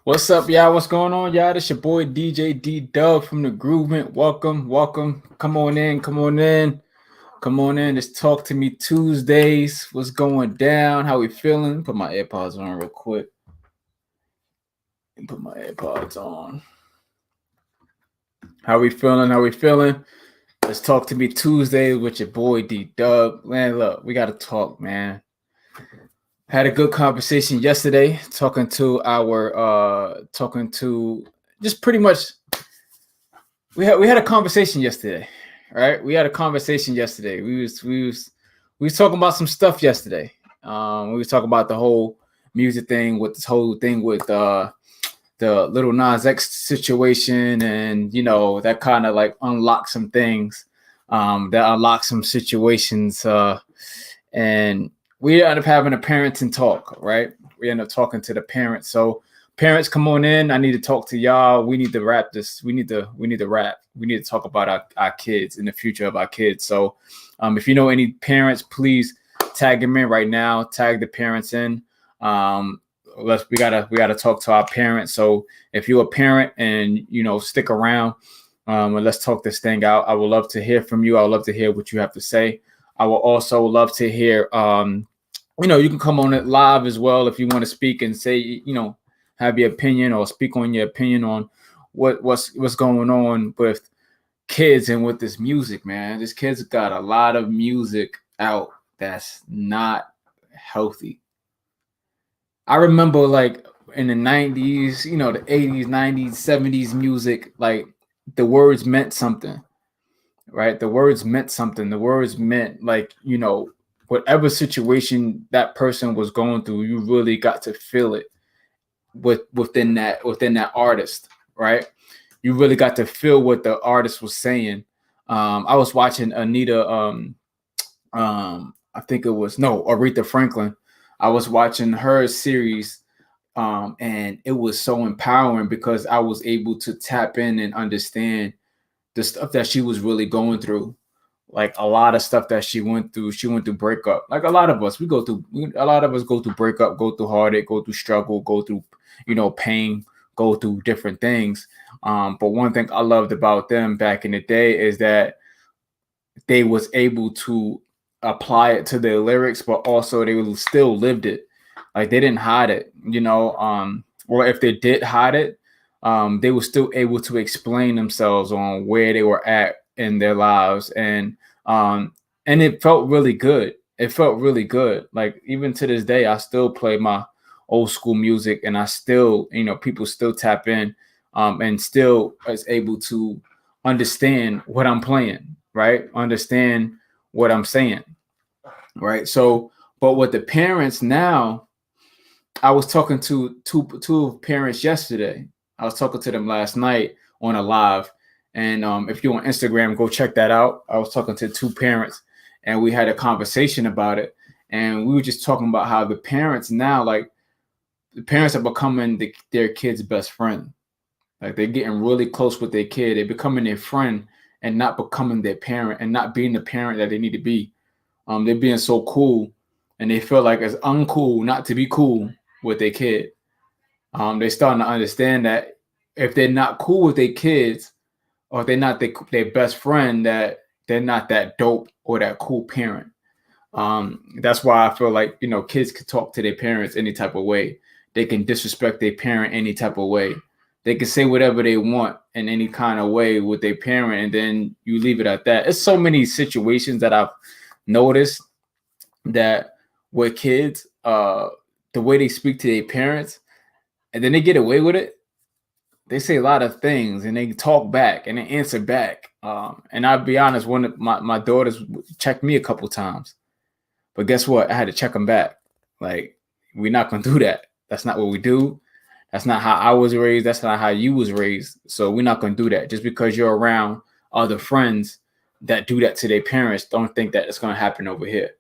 What's up, y'all? What's going on, y'all? This your boy DJ ddUbb from the Groovement. Welcome. Come on in. It's Talk to Me Tuesdays. What's going down? How we feeling? Put my AirPods on real quick. How we feeling? Let's Talk to Me Tuesdays with your boy ddUbb. Man, look, we gotta talk, man. Had a good conversation yesterday, talking to just pretty much. We had a conversation yesterday, right? We was talking about some stuff yesterday. We was talking about the whole music thing with this whole thing with the Little Nas X situation, and that kind of like unlocked some things, that unlocked some situations, and we ended up having a parenting talk, right? We ended up talking to the parents. So parents, come on in. I need to talk to y'all. We need to wrap this. We need to wrap. We need to talk about our kids and the future of our kids. So if you know any parents, please tag them in right now. Tag the parents in. We gotta talk to our parents. So if you're a parent and stick around, and let's talk this thing out. I would love to hear from you. I would love to hear what you have to say. I will also love to hear, you can come on it live as well if you want to speak and say, have your opinion or speak on your opinion on what's going on with kids and with this music, man. This kid's got a lot of music out that's not healthy. I remember like in the 90s, the 80s, 90s, 70s music, like the words meant something. Right? The words meant something. The words meant like, whatever situation that person was going through, you really got to feel it within that artist, right? You really got to feel what the artist was saying. I was watching Anita, I think it was Aretha Franklin. I was watching her series, and it was so empowering because I was able to tap in and understand the stuff that she was really going through. Like a lot of stuff that she went through breakup. Like a lot of us go through breakup, go through heartache, go through struggle, go through, pain, go through different things. But one thing I loved about them back in the day is that they was able to apply it to their lyrics, but also they still lived it. Like they didn't hide it, or if they did hide it, they were still able to explain themselves on where they were at in their lives, and it felt really good. It felt really good. Like even to this day, I still play my old school music, and I still, people still tap in, and still is able to understand what I'm playing, right? Understand what I'm saying, right? So, but with the parents now, I was talking to two parents yesterday. I was talking to them last night on a live. And if you're on Instagram, go check that out. I was talking to two parents and we had a conversation about it. And we were just talking about how the parents now, like the parents are becoming their kid's best friend. Like they're getting really close with their kid. They're becoming their friend and not becoming their parent and not being the parent that they need to be. They're being so cool and they feel like it's uncool not to be cool with their kid. They're starting to understand that if they're not cool with their kids, or if they're not their best friend, that they're not that dope or that cool parent. That's why I feel like, kids can talk to their parents any type of way. They can disrespect their parent any type of way. They can say whatever they want in any kind of way with their parent, and then you leave it at that. It's so many situations that I've noticed that with kids, the way they speak to their parents, and then they get away with it. They say a lot of things and they talk back and they answer back. And I'll be honest, one of my daughters checked me a couple times, but guess what? I had to check them back. Like, we're not going to do that. That's not what we do. That's not how I was raised. That's not how you was raised. So we're not going to do that. Just because you're around other friends that do that to their parents, don't think that it's going to happen over here.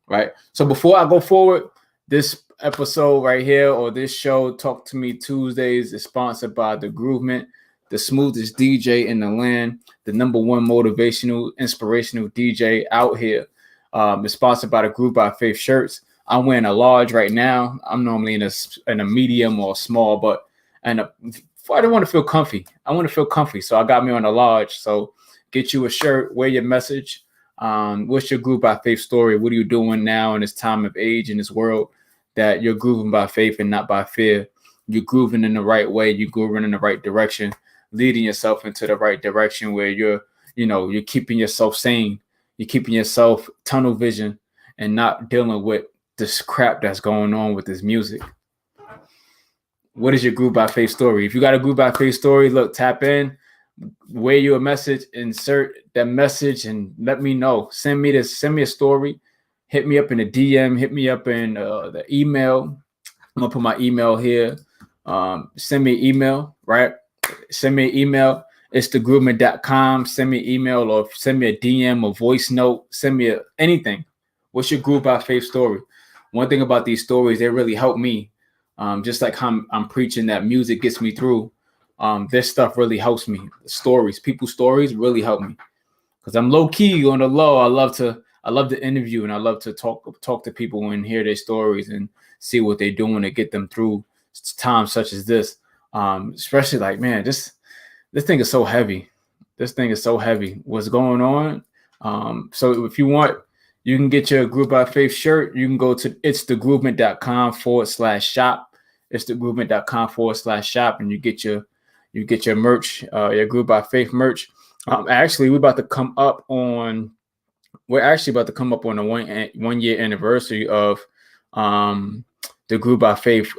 Right. So before I go forward, this episode right here, or this show, Talk to Me Tuesdays, is sponsored by The Groovement, the smoothest DJ in the land, the number one motivational, inspirational DJ out here. It's sponsored by the Groove by Faith shirts. I'm wearing a large right now. I'm normally in a medium or small, but And I didn't want to feel comfy. I want to feel comfy. So I got me on a large. So get you a shirt, wear your message. What's your Groove by Faith story? What are you doing now in this time of age, in this world, that you're grooving by faith and not by fear? You're grooving in the right way. You're grooving in the right direction, leading yourself into the right direction where you're keeping yourself sane. You're keeping yourself tunnel vision and not dealing with this crap that's going on with this music. What is your Groove by Faith story? If you got a Groove by Faith story, look, tap in, wear you a message, insert that message, and let me know. Send me a story. Hit me up in the DM. Hit me up in the email. I'm gonna put my email here. Send me an email, right? Send me an email. It's thegroovement.com. Send me an email or send me a DM, a voice note. Send me anything. What's your Groove by Faith story? One thing about these stories, they really help me. Just like I'm preaching that music gets me through. This stuff really helps me. Stories, people's stories really help me, because I'm low key on the low. I love to interview, and I love to talk to people and hear their stories and see what they're doing to get them through times such as this. Especially like, man, this thing is so heavy. This thing is so heavy. What's going on? So if you want, you can get your Groove by Faith shirt. You can go to itsthegroovement.com/shop. itsthegroovement.com/shop, and you get your merch, your Groove by Faith merch. Actually, we're actually about to come up on the 1 year anniversary of the Groove by Faith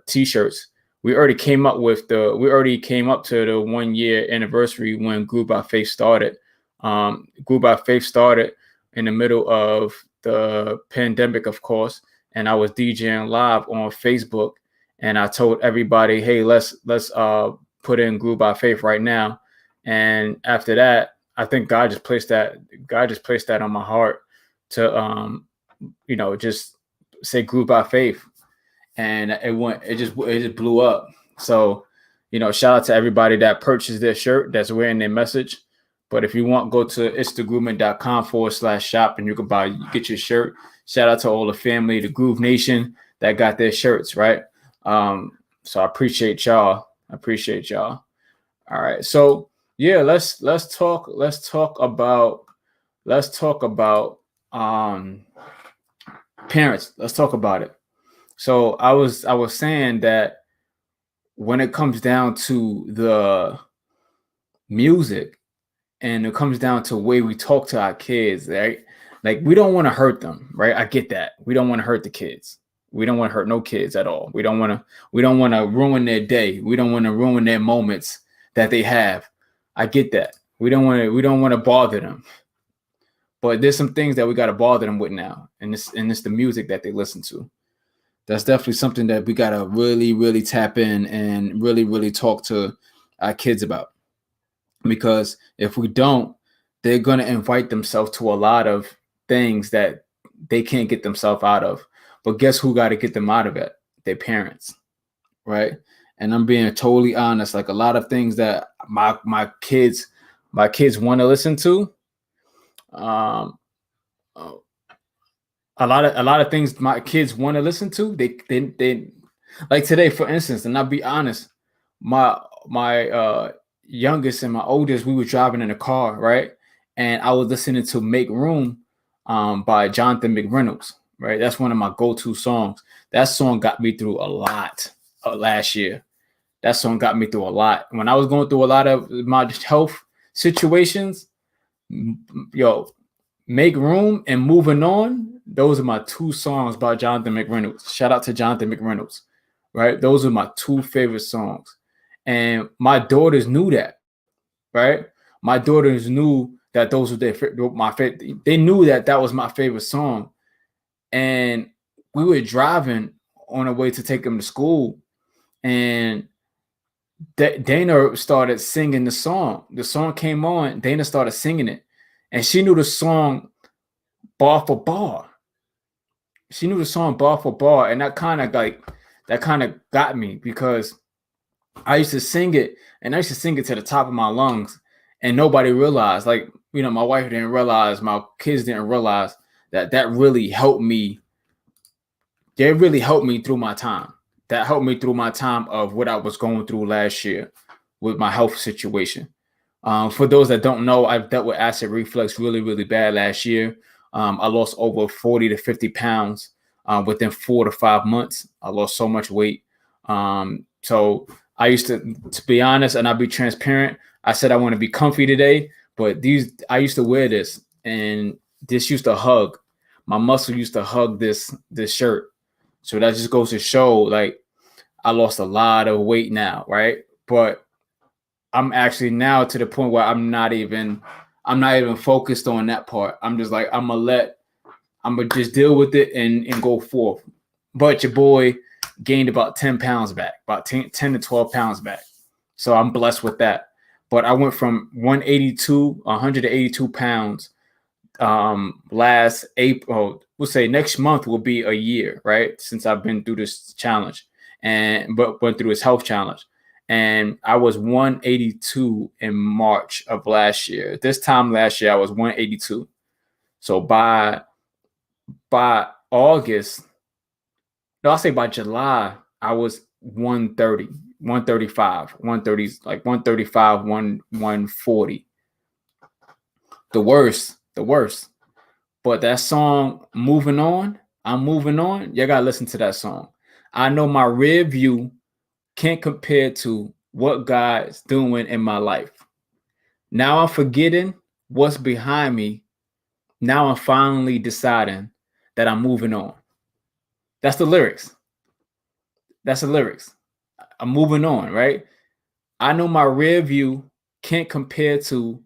t-shirts. We already came up to the 1 year anniversary when Groove by Faith started. Groove by Faith started in the middle of the pandemic, of course, and I was DJing live on Facebook, and I told everybody, hey, let's put in Groove by Faith right now. And after that, I think God just placed that on my heart to just say Groove by Faith, and it just blew up. So shout out to everybody that purchased their shirt, that's wearing their message. But if you want, go to itsthegroovement.com/shop, and you can get your shirt. Shout out to all the family, the Groove Nation, that got their shirts, right? So I appreciate y'all. All right. So yeah, let's talk about parents. Let's talk about it. So I was saying that when it comes down to the music, and it comes down to the way we talk to our kids, right? Like, we don't want to hurt them, right? I get that. We don't want to hurt the kids. We don't want to hurt no kids at all. We don't want to ruin their day. We don't want to ruin their moments that they have. I get that. We don't want to bother them. But there's some things that we got to bother them with now. And it's the music that they listen to. That's definitely something that we got to really, really tap in and really, really talk to our kids about. Because if we don't, they're going to invite themselves to a lot of things that they can't get themselves out of. But guess who got to get them out of it? Their parents, right? And I'm being totally honest. Like, a lot of things that my kids want to listen to, a lot of things my kids want to listen to. They like today, for instance, and I'll be honest, my youngest and my oldest, we were driving in a car, right? And I was listening to Make Room by Jonathan McReynolds, right? That's one of my go-to songs. That song got me through a lot last year. That song got me through a lot. When I was going through a lot of my health situations, Make Room and Moving On, those are my two songs by Jonathan McReynolds. Shout out to Jonathan McReynolds, right? Those are my two favorite songs. And my daughters knew that, right? My daughters knew that those were my favorite. They knew that was my favorite song. And we were driving on our way to take them to school. And Dana started singing the song. The song came on. Dana started singing it. And she knew the song bar for bar. She knew the song bar for bar. And that kind of got me, because I used to sing it, and I used to sing it to the top of my lungs, and nobody realized, like, my wife didn't realize, my kids didn't realize that really helped me. They really helped me through my time. that helped me through my time of what I was going through last year with my health situation. For those that don't know, I've dealt with acid reflux really, really bad last year. I lost over 40 to 50 pounds within 4 to 5 months. I lost so much weight. So I used to be honest, and I'll be transparent. I said I want to be comfy today, but I used to wear this, and this used to hug. My muscle used to hug this shirt. So that just goes to show, like, I lost a lot of weight now, right? But I'm actually now to the point where I'm not even focused on that part. I'm just like, I'm gonna just deal with it and go forth. But your boy gained about 10 pounds back, about 10 to 12 pounds back. So I'm blessed with that. But I went from 182 pounds last April. We'll say next month will be a year, right? Since I've been through this challenge but went through this health challenge. And I was 182 in March of last year. This time last year, I was 182. So by August, no, I'll say by July, I was 130, 135, 130, like 135, 140. The worst. But that song, Moving On, I'm Moving On, you gotta listen to that song. I know my rear view can't compare to what God's doing in my life. Now I'm forgetting what's behind me. Now I'm finally deciding that I'm moving on. That's the lyrics. I'm moving on, right? I know my rear view can't compare to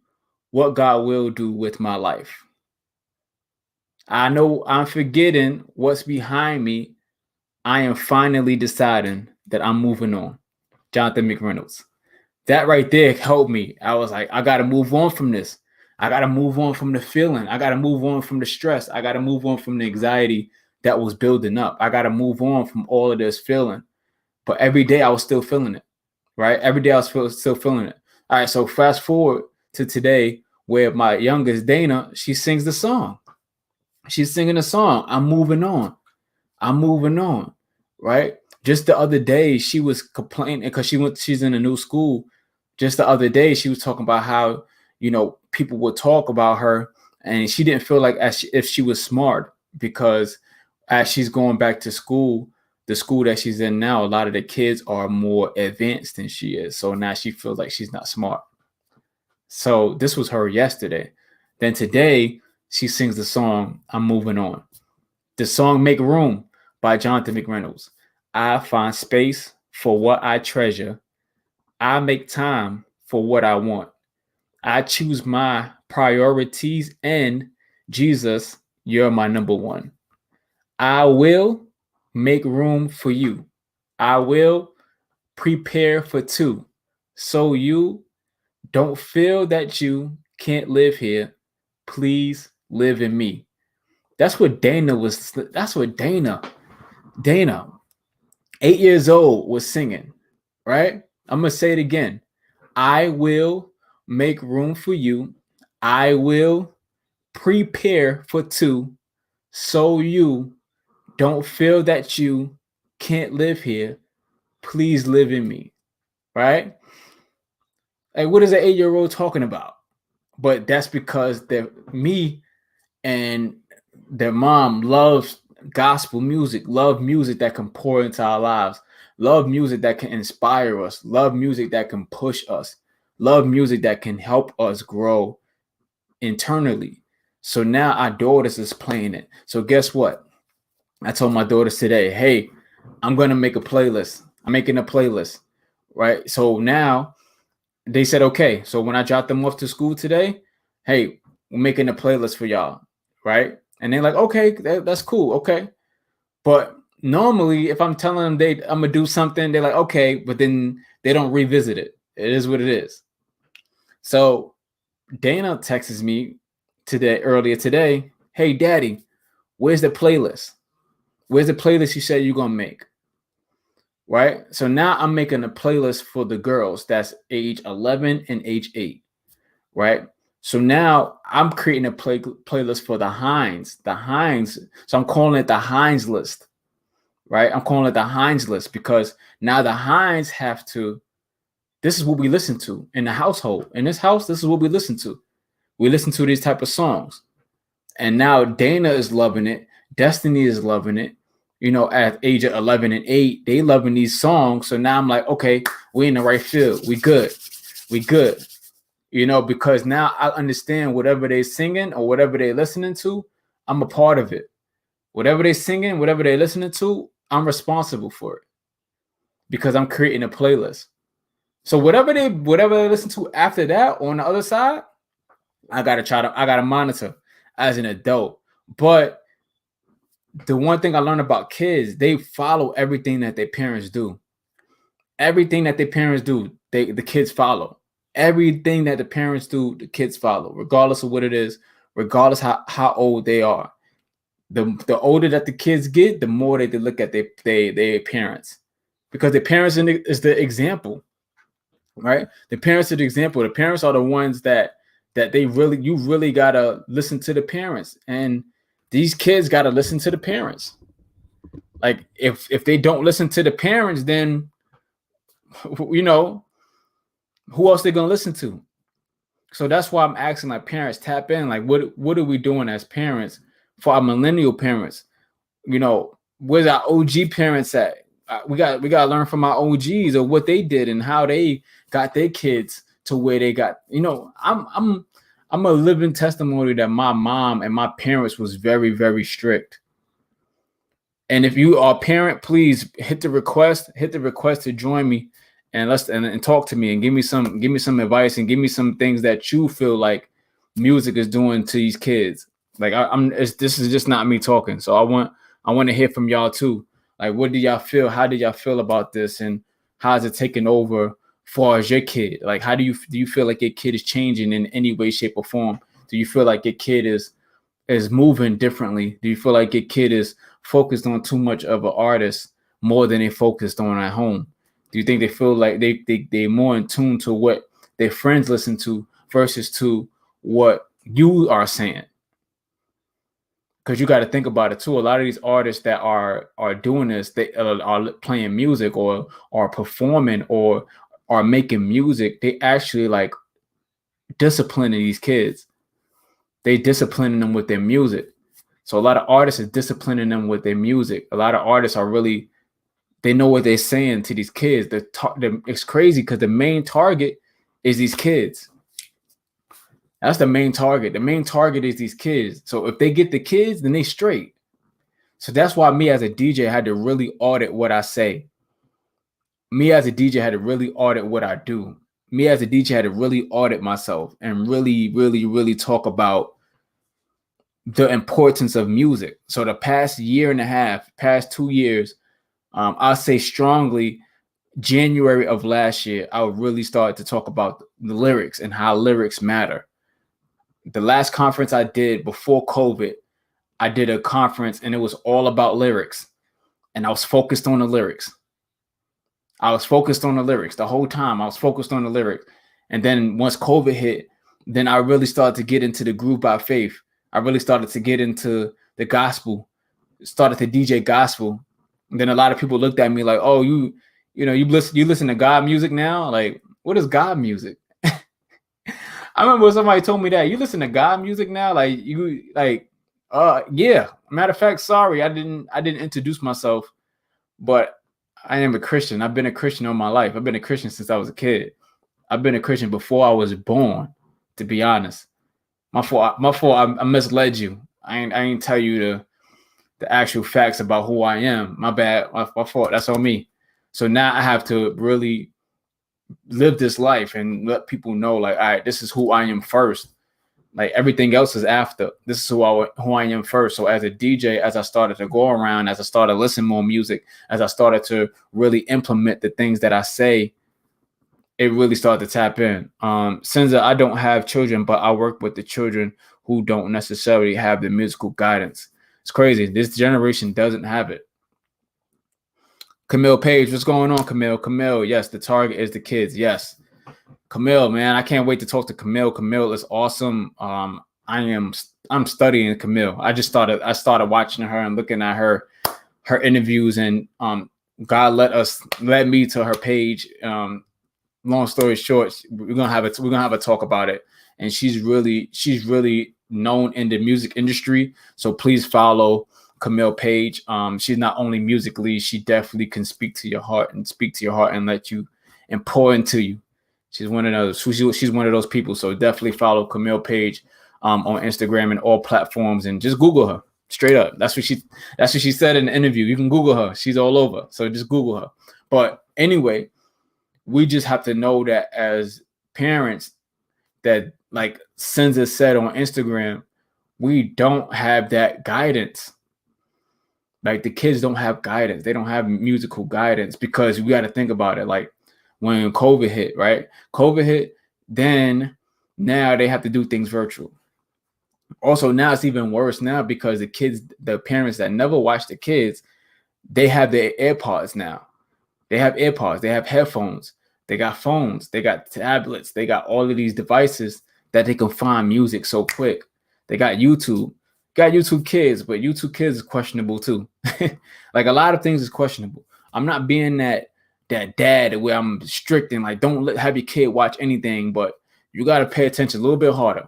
what God will do with my life. I know I'm forgetting what's behind me. I am finally deciding that I'm moving on. Jonathan McReynolds. That right there helped me. I was like, I got to move on from this. I got to move on from the feeling. I got to move on from the stress. I got to move on from the anxiety that was building up. I got to move on from all of this feeling. But every day I was still feeling it, right? Every day I was still feeling it. All right, so fast forward to today where my youngest, Dana, she sings the song. She's singing the song, I'm moving on. I'm moving on, right? Just the other day, she was complaining because she's in a new school. Just the other day, she was talking about how, people would talk about her and she didn't feel like if she was smart because as she's going back to school, the school that she's in now, a lot of the kids are more advanced than she is. So now she feels like she's not smart. So this was her yesterday. Then today, she sings the song, I'm Moving On. The song Make Room by Jonathan McReynolds. I find space for what I treasure. I make time for what I want. I choose my priorities and Jesus, you're my number one. I will make room for you. I will prepare for two. So you don't feel that you can't live here. Please live in me. That's what Dana, 8 years old, was singing, right? I'm going to say it again. I will make room for you. I will prepare for two. So you don't feel that you can't live here. Please live in me, right? Like, what is an 8-year-old talking about? But that's because me and their mom loves gospel music, love music that can pour into our lives, love music that can inspire us, love music that can push us, love music that can help us grow internally. So now our daughters is playing it. So guess what? I told my daughters today, hey, I'm going to make a playlist. I'm making a playlist, right? So now they said, okay. So when I dropped them off to school today, hey, we're making a playlist for y'all, right? And they're like, okay, that's cool, okay. But normally, if I'm telling them I'm gonna do something, they're like, okay, but then they don't revisit it. It is what it is. So Dana texts me earlier today, hey, Daddy, where's the playlist? Where's the playlist you said you're gonna make? Right? So now I'm making a playlist for the girls that's age 11 and age 8, right? So now I'm creating a playlist for the Heinz. So I'm calling it the Heinz list, right? I'm calling it the Heinz list because now the Heinz have to, this is what we listen to in the household. In this house, this is what we listen to. We listen to these type of songs. And now Dana is loving it. Destiny is loving it. You know, at age of 11 and 8, they loving these songs. So now I'm like, okay, we in the right field. We good. We good. You know, because now I understand whatever they singing or whatever they listening to, I'm a part of it. Whatever they singing, whatever they listening to, I'm responsible for it because I'm creating a playlist. So whatever they listen to after that on the other side, I gotta monitor as an adult. But the one thing I learned about kids, they follow everything that their parents do. Everything that their parents do, the kids follow. Everything that the parents do, the kids follow, regardless of what it is, regardless how old they are. The older that the kids get, the more they look at their parents, because the parents is the example, right? The parents are the example. The parents are the ones that you really gotta listen to the parents, and these kids gotta listen to the parents. Like if they don't listen to the parents, then you know who else they gonna listen to? So that's why I'm asking my parents, tap in. Like what are we doing as parents for our millennial parents? You know, where's our OG parents at? We got to learn from our OGs of what they did and how they got their kids to where they got. You know, I'm a living testimony that my mom and my parents was very, very strict. And if you are a parent, please hit the request to join me and talk to me and give me some advice and give me some things that you feel like music is doing to these kids. Like this is just not me talking. So I want to hear from y'all too. Like, what do y'all feel? How did y'all feel about this? And how is it taking over far as your kid? Like, how do you feel like your kid is changing in any way, shape, or form? Do you feel like your kid is moving differently? Do you feel like your kid is focused on too much of an artist more than they focused on at home? Do you think they feel like they're more in tune to what their friends listen to versus to what you are saying? Because you got to think about it too. A lot of these artists that are doing this, they are playing music or are performing or are making music. They actually like disciplining these kids. They disciplining them with their music. So a lot of artists are disciplining them with their music. A lot of artists are really, they know what they're saying to these kids. It's crazy because the main target is these kids. That's the main target. The main target is these kids. So if they get the kids, then they straight. So that's why me as a DJ had to really audit what I say. Me as a DJ had to really audit what I do. Me as a DJ had to really audit myself and really, really, really talk about the importance of music. So the past year and a half, past 2 years, I'll say strongly, January of last year, I really started to talk about the lyrics and how lyrics matter. The last conference I did before COVID, I did a conference and it was all about lyrics. And I was focused on the lyrics. I was focused on the lyrics the whole time. I was focused on the lyrics. And then once COVID hit, then I really started to get into the groove by faith. I really started to get into the gospel, started to DJ gospel. And then a lot of people looked at me like, oh, you listen to God music now? Like, what is God music? I remember somebody told me that. You listen to God music now? Like, yeah. Matter of fact, sorry, I didn't introduce myself, but I am a Christian. I've been a Christian all my life. I've been a Christian since I was a kid. I've been a Christian before I was born, to be honest. My fault. I misled you. I ain't tell you the actual facts about who I am. My bad. My fault. That's on me. So now I have to really live this life and let people know, like, all right, this is who I am first. Like everything else is after. This is who I am first. So as a DJ, as I started to go around, as I started listening more music, as I started to really implement the things that I say, it really started to tap in. Since I don't have children, but I work with the children who don't necessarily have the musical guidance. It's crazy. This generation doesn't have it. Camille Page, what's going on, Camille? Camille, yes, the target is the kids. Yes. Camille, man, I can't wait to talk to Camille. Camille is awesome. I'm studying Camille. I started watching her and looking at her her interviews, and God led me to her page. Long story short, we're gonna have a talk about it, and she's really known in the music industry. So please follow Camille page. She's not only musically, she definitely can speak to your heart and let you and pour into you. She's one of those. She's one of those people. So definitely follow Camille page on Instagram and all platforms, and just Google her straight up. That's what she said in the interview. You can Google her. She's all over. So just Google her. But anyway, we just have to know that as parents, that like Senza said on Instagram, we don't have that guidance. Like the kids don't have guidance. They don't have musical guidance, because we got to think about it. Like when COVID hit, right? COVID hit, then now they have to do things virtual. Also, now it's even worse now, because the parents that never watch the kids, they have their AirPods now. They have AirPods, they have headphones, they got phones, they got tablets, they got all of these devices that they can find music so quick. They got YouTube Kids, but YouTube Kids is questionable too. Like a lot of things is questionable. I'm not being that dad where I'm strict and like don't have your kid watch anything, but you got to pay attention a little bit harder.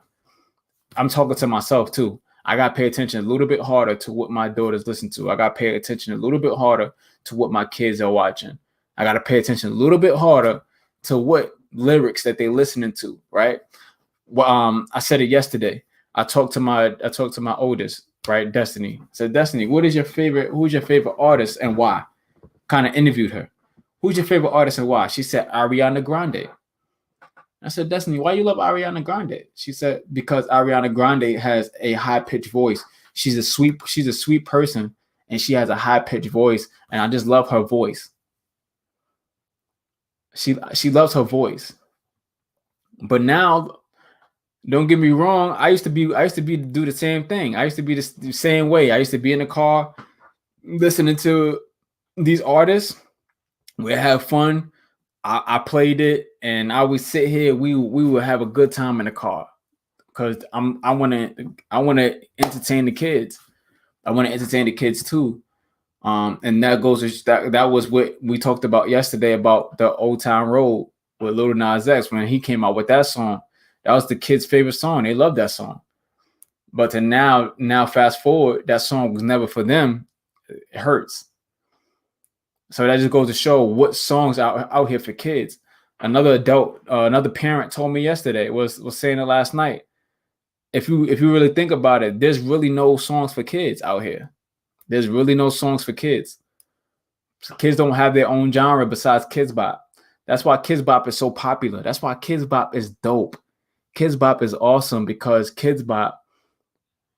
I'm talking to myself too. I got to pay attention a little bit harder to what my daughters listen to. I got to pay attention a little bit harder to what my kids are watching. I got to pay attention a little bit harder to what lyrics that they're listening to, right? Well, I said it yesterday. I talked to my oldest, right, Destiny. I said, Destiny, who's your favorite artist and why? Kind of interviewed her. Who's your favorite artist and why? She said Ariana Grande. I said, Destiny, why you love Ariana Grande? She said, because Ariana Grande has a high-pitched voice. She's a sweet person, and she has a high-pitched voice, and I just love her voice. She loves her voice. But now, don't get me wrong, I used to do the same thing. I used to be the same way. I used to be in the car listening to these artists. We have fun. I played it, and I would sit here. We would have a good time in the car, because I want to entertain the kids. I want to entertain the kids too. And that was what we talked about yesterday about the Old Town Road with Lil Nas X when he came out with that song. That was the kids' favorite song. They love that song. But to now fast forward, that song was never for them. It hurts. So that just goes to show what songs out here for kids. Another parent told me yesterday, was saying it last night. If you really think about it, there's really no songs for kids out here. There's really no songs for kids. Kids don't have their own genre besides Kids Bop. That's why Kids Bop is so popular. That's why Kids Bop is dope. Kids Bop is awesome, because Kids Bop,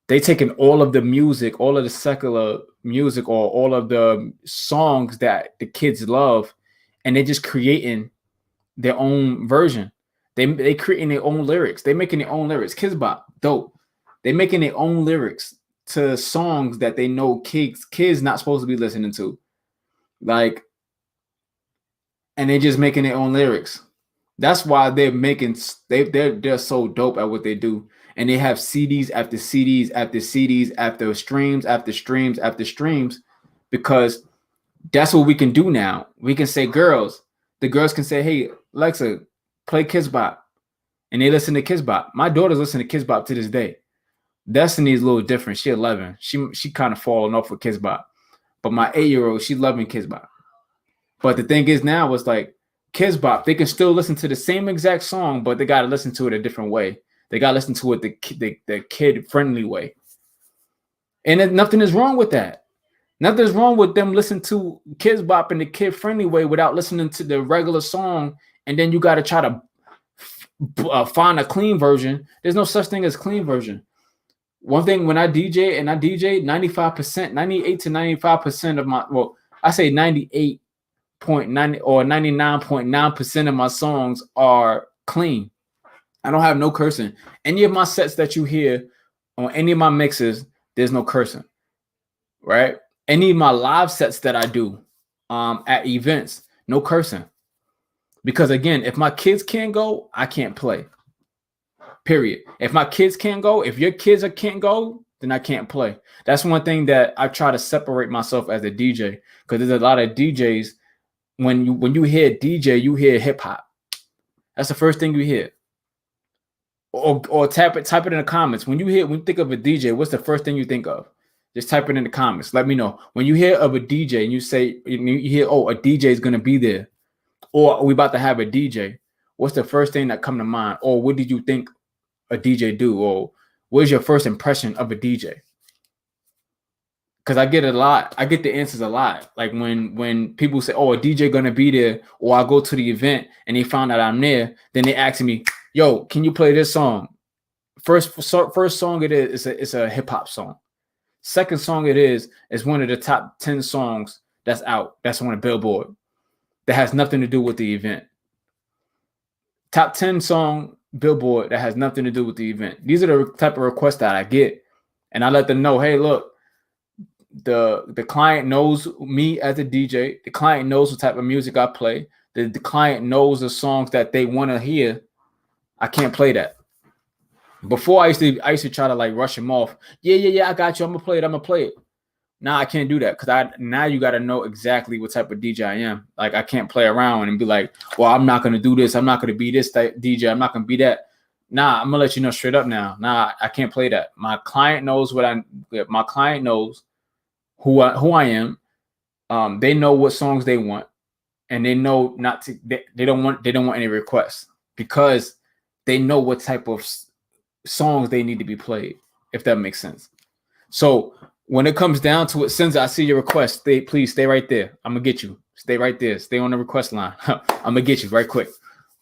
they taking all of the music, all of the secular music, or all of the songs that the kids love, and they just creating their own version. They creating their own lyrics. They making their own lyrics. Kids Bop, dope. They making their own lyrics to songs that they know kids not supposed to be listening to. Like, and they just making their own lyrics. That's why they're so dope at what they do. And they have CDs after CDs after CDs after streams after streams after streams, because that's what we can do now. We can say the girls can say, hey, Alexa, play Kids Bop. And they listen to Kids Bop. My daughters listen to Kids Bop to this day. Destiny is a little different. She's 11. She kind of falling off with Kids Bop. But my 8-year-old, she's loving Kids Bop. But the thing is now, it's like Kids Bop, they can still listen to the same exact song, but they got to listen to it a different way. They got to listen to it the kid-friendly way. And nothing is wrong with that. Nothing's wrong with them listening to Kids Bop in the kid-friendly way without listening to the regular song, and then you got to try to find a clean version. There's no such thing as clean version. One thing, when I DJ 95%, 98 to 95% of my, well, I say 98.9 or 99.9% of my songs are clean. I don't have no cursing. Any of my sets that you hear on any of my mixes, there's no cursing, right? Any of my live sets that I do at events, no cursing. Because again, if my kids can't go, I can't play. Period. If my kids can't go, if your kids can't go, then I can't play. That's one thing that I try to separate myself as a DJ, because there's a lot of DJs. When you hear DJ, you hear hip hop. That's the first thing you hear. Or type it in the comments. When you think of a DJ, what's the first thing you think of? Just type it in the comments. Let me know. When you hear of a DJ and you hear, oh, a DJ is gonna be there, or we about to have a DJ, what's the first thing that come to mind? Or what did you think a DJ do? Or what's your first impression of a DJ? Because I get a lot. I get the answers a lot. Like when people say, oh, a DJ gonna be there, or I go to the event and they found out I'm there, then they ask me, yo, can you play this song? First song it's a hip hop song. Second song is one of the top 10 songs that's out. That's on a Billboard. That has nothing to do with the event. Top 10 song Billboard that has nothing to do with the event. These are the type of requests that I get, and I let them know, hey, look, the client knows me as a DJ. The client knows what type of music I play. The client knows the songs that they want to hear. I can't play that. Before I used to try to like rush them off. Yeah, I got you. I'm gonna play it. Now I can't do that, because now you got to know exactly what type of DJ I am. Like, I can't play around and be like, well, I'm not gonna do this. I'm not gonna be this type DJ. I'm not gonna be that. Nah, I'm gonna let you know straight up now. Nah, I can't play that. My client knows my client knows who I am. They know what songs they want, and they know not to. They don't want any requests, because they know what type of songs they need to be played, if that makes sense. So when it comes down to it, since I see your request, please stay right there. I'm gonna get you. Stay right there. Stay on the request line. I'm gonna get you right quick.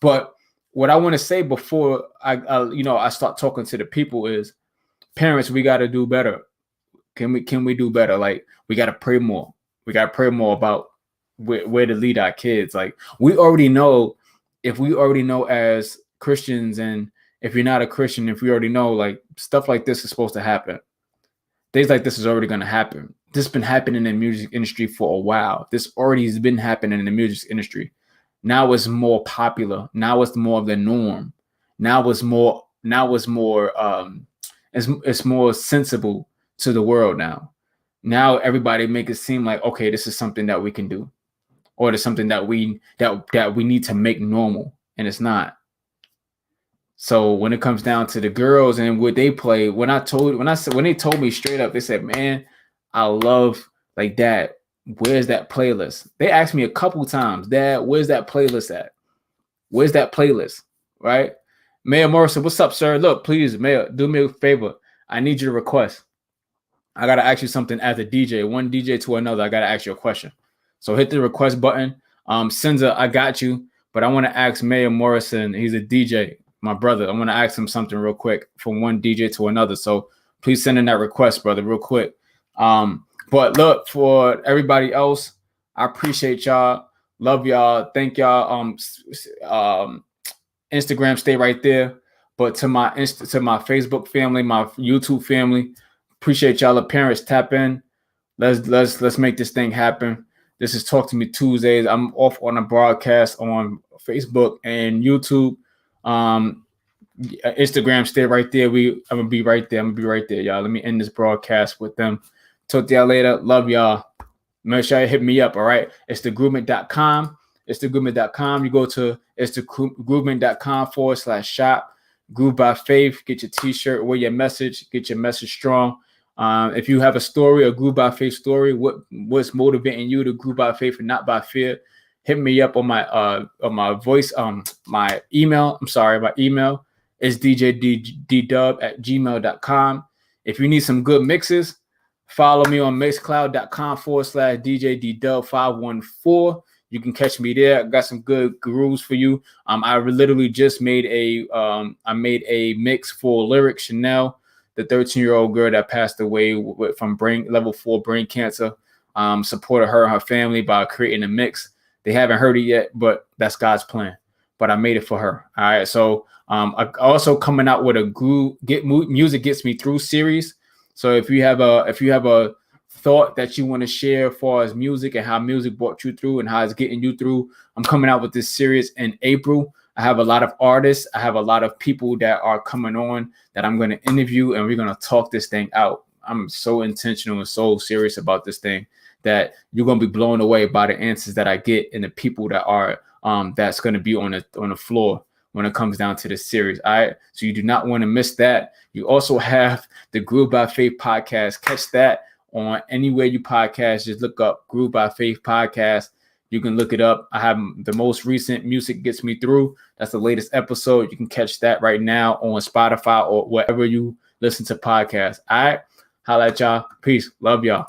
But what I want to say before I start talking to the people is, parents, we got to do better. Can we do better? Like, we got to pray more. We got to pray more about where to lead our kids. Like, we already know, if we already know as Christians, and if you're not a Christian, if we already know, like, stuff like this is supposed to happen. Things like this is already going to happen. This has been happening in the music industry for a while. This already has been happening in the music industry. Now it's more popular. Now it's more of the norm. Now it's more sensible to the world now. Now everybody make it seem like, okay, this is something that we can do, or it's something that we need to make normal, and it's not. So when it comes down to the girls and what they play, when they told me straight up, they said, man, I love, like, Dad, where's that playlist? They asked me a couple times, Dad, where's that playlist at? Where's that playlist? Right? Mayor Morrison, what's up, sir? Look, please, Mayor, do me a favor. I need you to request. I got to ask you something as a DJ, one DJ to another. I got to ask you a question. So hit the request button. Senza, I got you, but I want to ask Mayor Morrison. He's a DJ, my brother. I want to ask him something real quick from one DJ to another. So please send in that request, brother, real quick. But look, for everybody else, I appreciate y'all. Love y'all. Thank y'all. Instagram, stay right there. But to my Facebook family, my YouTube family, appreciate y'all. The parents, tap in. Let's make this thing happen. This is Talk to Me Tuesdays. I'm off on a broadcast on Facebook and YouTube. Instagram, stay right there. I'm gonna be right there. Y'all. Let me end this broadcast with them. Talk to y'all later. Love y'all. Make sure you hit me up. All right. It's thegroovement.com. You go to thegroovement.com/shop. Groove by Faith. Get your t-shirt, wear your message, get your message strong. If you have a story, a Groove by Faith story, what's motivating you to groove by faith and not by fear, hit me up on my voice, my email. My email is djddubb@gmail.com. If you need some good mixes, follow me on mixcloud.com/djddubb514. You can catch me there. I got some good grooves for you. I literally just made a mix for Lyric Chanel, the 13-year-old girl that passed away from level 4 brain cancer. Supported her and her family by creating a mix. They haven't heard it yet, but that's God's plan. But I made it for her. All right. So I also coming out with a Music Gets Me Through series. So if you have a thought that you want to share as far as music and how music brought you through and how it's getting you through, I'm coming out with this series in April. I have a lot of artists. I have a lot of people that are coming on that I'm going to interview, and we're going to talk this thing out. I'm so intentional and so serious about this thing that you're gonna be blown away by the answers that I get and the people that are that's gonna be on the floor when it comes down to this series. All right. So you do not want to miss that. You also have the Grew by Faith podcast. Catch that on anywhere you podcast. Just look up Grew by Faith podcast. You can look it up. I have the most recent Music Gets Me Through. That's the latest episode. You can catch that right now on Spotify or wherever you listen to podcasts. All right. Holla at y'all. Peace. Love y'all.